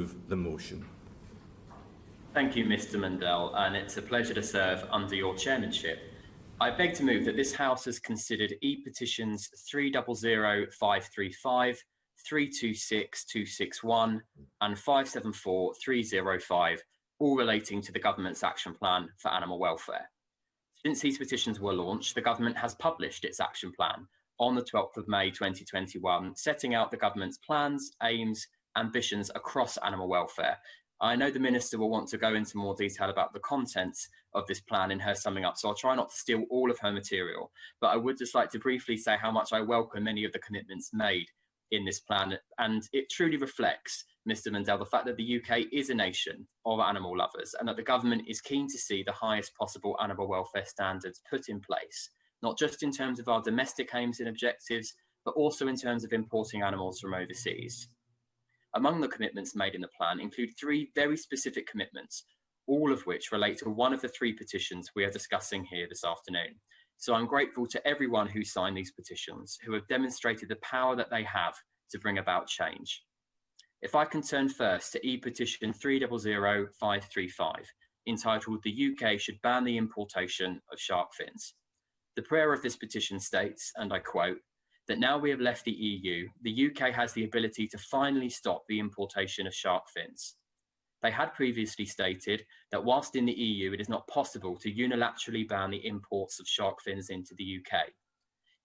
move the motion. Thank you, Mr. Mundell, and it's a pleasure to serve under your chairmanship. I beg to move that this House has considered e-petitions 300,535, 326,261 and 574,305, all relating to the government's action plan for animal welfare. Since these petitions were launched, the government has published its action plan on the 12th of May 2021, setting out the government's plans, aims, ambitions across animal welfare. I know the Minister will want to go into more detail about the contents of this plan in her summing up, so I'll try not to steal all of her material, but I would just like to briefly say how much I welcome many of the commitments made in this plan, and it truly reflects, Mr. Mundell, the fact that the UK is a nation of animal lovers and that the government is keen to see the highest possible animal welfare standards put in place, not just in terms of our domestic aims and objectives, but also in terms of importing animals from overseas. Among the commitments made in the plan include 3 very specific commitments, all of which relate to one of the 3 petitions we are discussing here this afternoon. So I'm grateful to everyone who signed these petitions, who have demonstrated the power that they have to bring about change. If I can turn first to e-petition 300,535, entitled "The UK should ban the importation of shark fins." The prayer of this petition states, and I quote, that now we have left the EU, the UK has the ability to finally stop the importation of shark fins. They had previously stated that whilst in the EU it is not possible to unilaterally ban the imports of shark fins into the UK.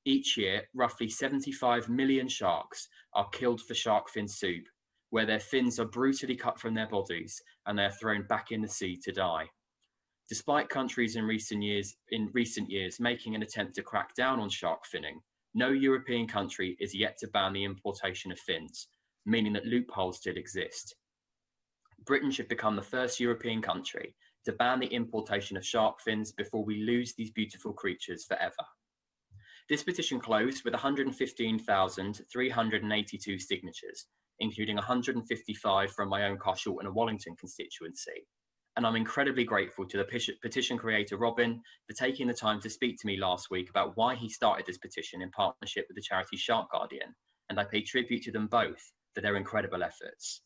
Each year, roughly 75 million sharks are killed for shark fin soup, where their fins are brutally cut from their bodies and they are thrown back in the sea to die. Despite countries in recent years making an attempt to crack down on shark finning, no European country is yet to ban the importation of fins, meaning that loopholes still exist. Britain should become the first European country to ban the importation of shark fins before we lose these beautiful creatures forever. This petition closed with 115,382 signatures, including 155 from my own Carshalton and Wallington constituency. And I'm incredibly grateful to the petition creator, Robin, for taking the time to speak to me last week about why he started this petition in partnership with the charity Shark Guardian, and I pay tribute to them both for their incredible efforts.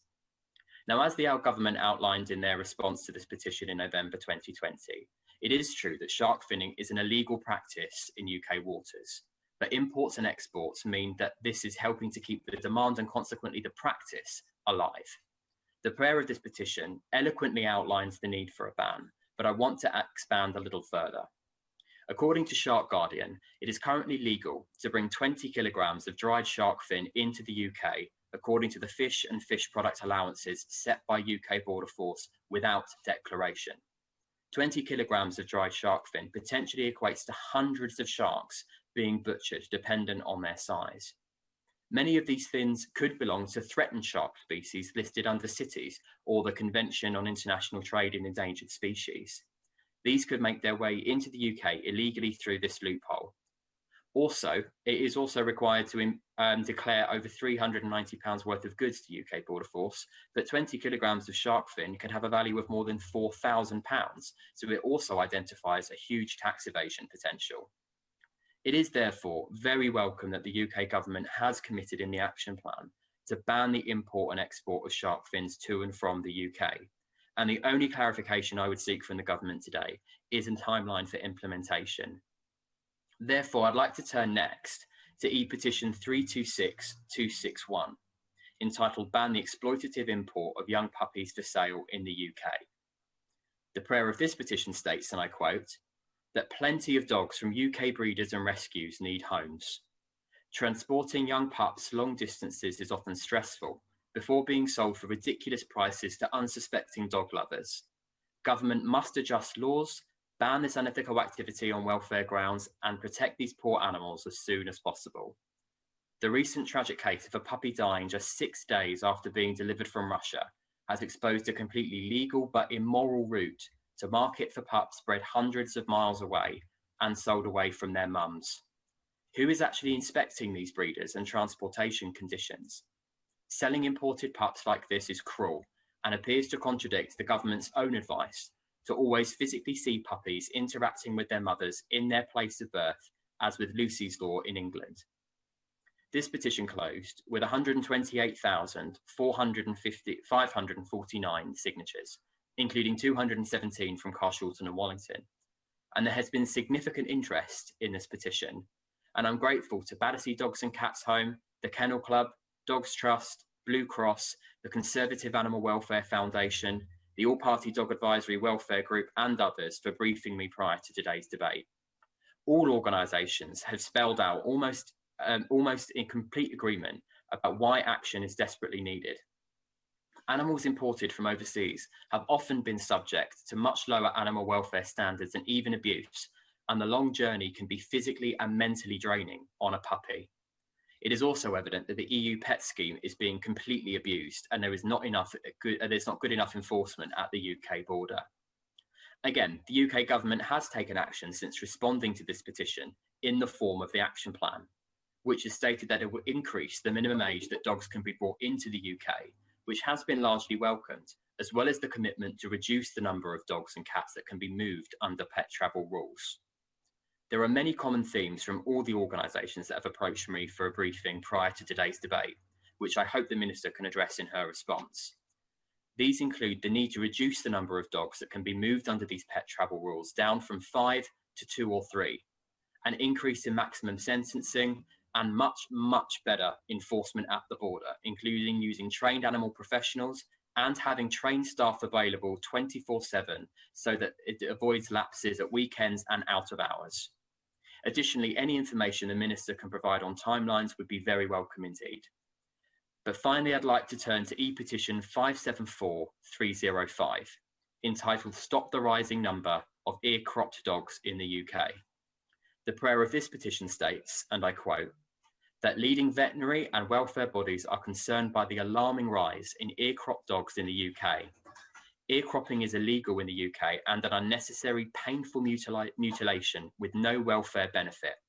Now, as the government outlined in their response to this petition in November 2020, it is true that shark finning is an illegal practice in UK waters, but imports and exports mean that this is helping to keep the demand and consequently the practice alive. The prayer of this petition eloquently outlines the need for a ban, but I want to expand a little further. According to Shark Guardian, it is currently legal to bring 20 kilograms of dried shark fin into the UK, according to the fish and fish product allowances set by UK Border Force without declaration. 20 kilograms of dried shark fin potentially equates to hundreds of sharks being butchered dependent on their size. Many of these fins could belong to threatened shark species listed under CITES or the Convention on International Trade in Endangered Species. These could make their way into the UK illegally through this loophole. Also, it is also required to declare over £390 worth of goods to UK Border Force, but 20 kilograms of shark fin can have a value of more than £4,000, so it also identifies a huge tax evasion potential. It is therefore very welcome that the UK government has committed in the action plan to ban the import and export of shark fins to and from the UK. And the only clarification I would seek from the government today is a timeline for implementation. Therefore, I'd like to turn next to e-petition 326,261, entitled "Ban the Exploitative Import of Young Puppies for Sale in the UK." The prayer of this petition states, and I quote, that plenty of dogs from UK breeders and rescues need homes. Transporting young pups long distances is often stressful before being sold for ridiculous prices to unsuspecting dog lovers. Government must adjust laws, ban this unethical activity on welfare grounds, and protect these poor animals as soon as possible. The recent tragic case of a puppy dying just 6 days after being delivered from Russia has exposed a completely legal but immoral route to market for pups bred hundreds of miles away and sold away from their mums. Who is actually inspecting these breeders and transportation conditions? Selling imported pups like this is cruel and appears to contradict the government's own advice to always physically see puppies interacting with their mothers in their place of birth, as with Lucy's Law in England. This petition closed with 128,549 signatures, including 217 from Carshalton and Wallington. And there has been significant interest in this petition. And I'm grateful to Battersea Dogs and Cats Home, the Kennel Club, Dogs Trust, Blue Cross, the Conservative Animal Welfare Foundation, the All-Party Dog Advisory Welfare Group, and others for briefing me prior to today's debate. All organisations have spelled out almost in complete agreement about why action is desperately needed. Animals imported from overseas have often been subject to much lower animal welfare standards and even abuse, and the long journey can be physically and mentally draining on a puppy. It is also evident that the EU pet scheme is being completely abused, and there's not good enough enforcement at the UK border. Again, the UK government has taken action since responding to this petition in the form of the action plan, which has stated that it will increase the minimum age that dogs can be brought into the UK, which has been largely welcomed, as well as the commitment to reduce the number of dogs and cats that can be moved under pet travel rules. There are many common themes from all the organisations that have approached me for a briefing prior to today's debate, which I hope the Minister can address in her response. These include the need to reduce the number of dogs that can be moved under these pet travel rules down from 5 to 2 or 3, an increase in maximum sentencing, and much better enforcement at the border, including using trained animal professionals and having trained staff available 24/7 so that it avoids lapses at weekends and out of hours. Additionally, any information the Minister can provide on timelines would be very welcome indeed. But finally, I'd like to turn to e-petition 574305, entitled Stop the Rising Number of Ear-Cropped Dogs in the UK. The prayer of this petition states, and I quote, that leading veterinary and welfare bodies are concerned by the alarming rise in ear-cropped dogs in the UK. Ear-cropping is illegal in the UK and an unnecessary, painful mutilation with no welfare benefit.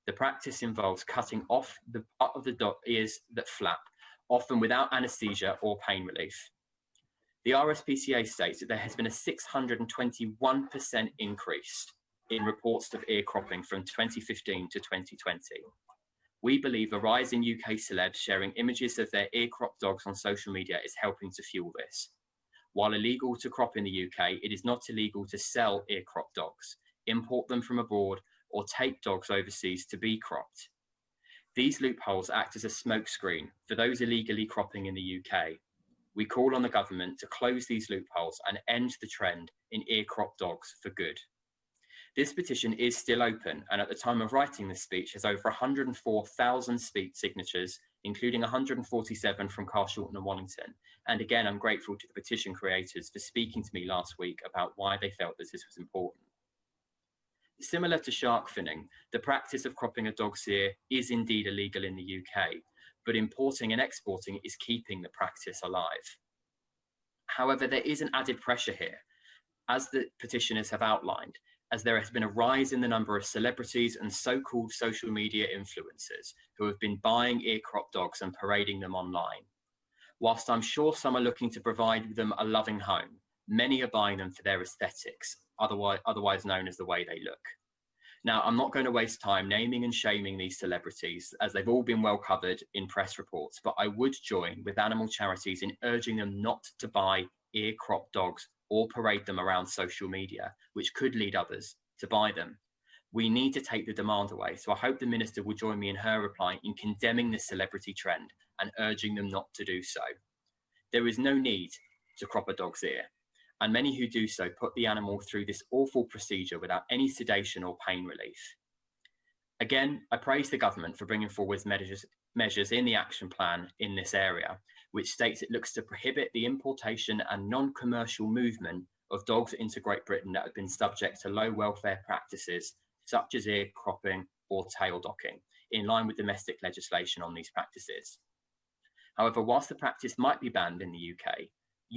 The practice involves cutting off the part of the dog ears that flap, often without anaesthesia or pain relief. The RSPCA states that there has been a 621% increase in reports of ear cropping from 2015 to 2020. We believe a rise in UK celebs sharing images of their ear-cropped dogs on social media is helping to fuel this. While illegal to crop in the UK, it is not illegal to sell ear-cropped dogs, import them from abroad, or take dogs overseas to be cropped. These loopholes act as a smokescreen for those illegally cropping in the UK. We call on the government to close these loopholes and end the trend in ear-cropped dogs for good. This petition is still open, and at the time of writing this speech has over 104,000 signatures, including 147 from Carshalton and Wallington. And again, I'm grateful to the petition creators for speaking to me last week about why they felt that this was important. Similar to shark finning, the practice of cropping a dog's ear is indeed illegal in the UK, but importing and exporting is keeping the practice alive. However, there is an added pressure here, as the petitioners have outlined, as there has been a rise in the number of celebrities and so-called social media influencers who have been buying ear-cropped dogs and parading them online. Whilst I'm sure some are looking to provide them a loving home, many are buying them for their aesthetics, otherwise known as the way they look. Now, I'm not going to waste time naming and shaming these celebrities, as they've all been well covered in press reports, but I would join with animal charities in urging them not to buy ear-cropped dogs or parade them around social media, which could lead others to buy them. We need to take the demand away, so I hope the Minister will join me in her reply in condemning this celebrity trend and urging them not to do so. There is no need to crop a dog's ear, and many who do so put the animal through this awful procedure without any sedation or pain relief. Again, I praise the government for bringing forward measures in the action plan in this area, which states it looks to prohibit the importation and non-commercial movement of dogs into Great Britain that have been subject to low welfare practices, such as ear cropping or tail docking, in line with domestic legislation on these practices. However, whilst the practice might be banned in the UK,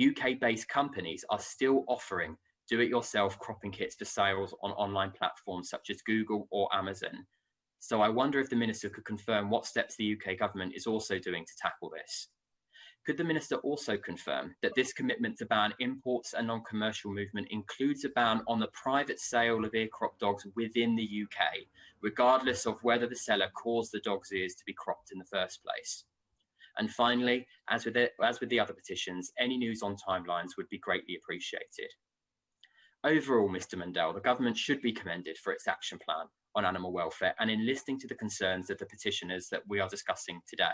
UK-based companies are still offering do-it-yourself cropping kits for sales on online platforms such as Google or Amazon. So I wonder if the Minister could confirm what steps the UK government is also doing to tackle this. Could the Minister also confirm that this commitment to ban imports and non-commercial movement includes a ban on the private sale of ear-cropped dogs within the UK, regardless of whether the seller caused the dog's ears to be cropped in the first place? And finally, as with the other petitions, any news on timelines would be greatly appreciated. Overall, Mr. Mundell, the government should be commended for its action plan on animal welfare and in listening to the concerns of the petitioners that we are discussing today.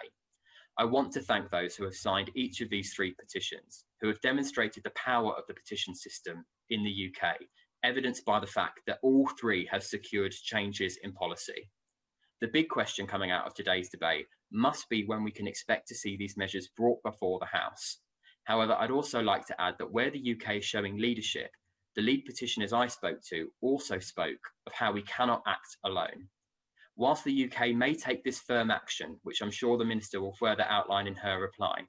I want to thank those who have signed each of these 3 petitions, who have demonstrated the power of the petition system in the UK, evidenced by the fact that all 3 have secured changes in policy. The big question coming out of today's debate must be when we can expect to see these measures brought before the House. However, I'd also like to add that where the UK is showing leadership, the lead petitioners I spoke to also spoke of how we cannot act alone. Whilst the UK may take this firm action, which I'm sure the Minister will further outline in her reply,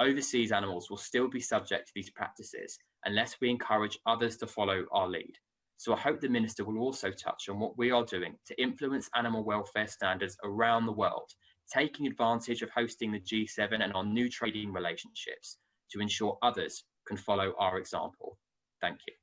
overseas animals will still be subject to these practices unless we encourage others to follow our lead. So I hope the Minister will also touch on what we are doing to influence animal welfare standards around the world, taking advantage of hosting the G7 and our new trading relationships to ensure others can follow our example. Thank you.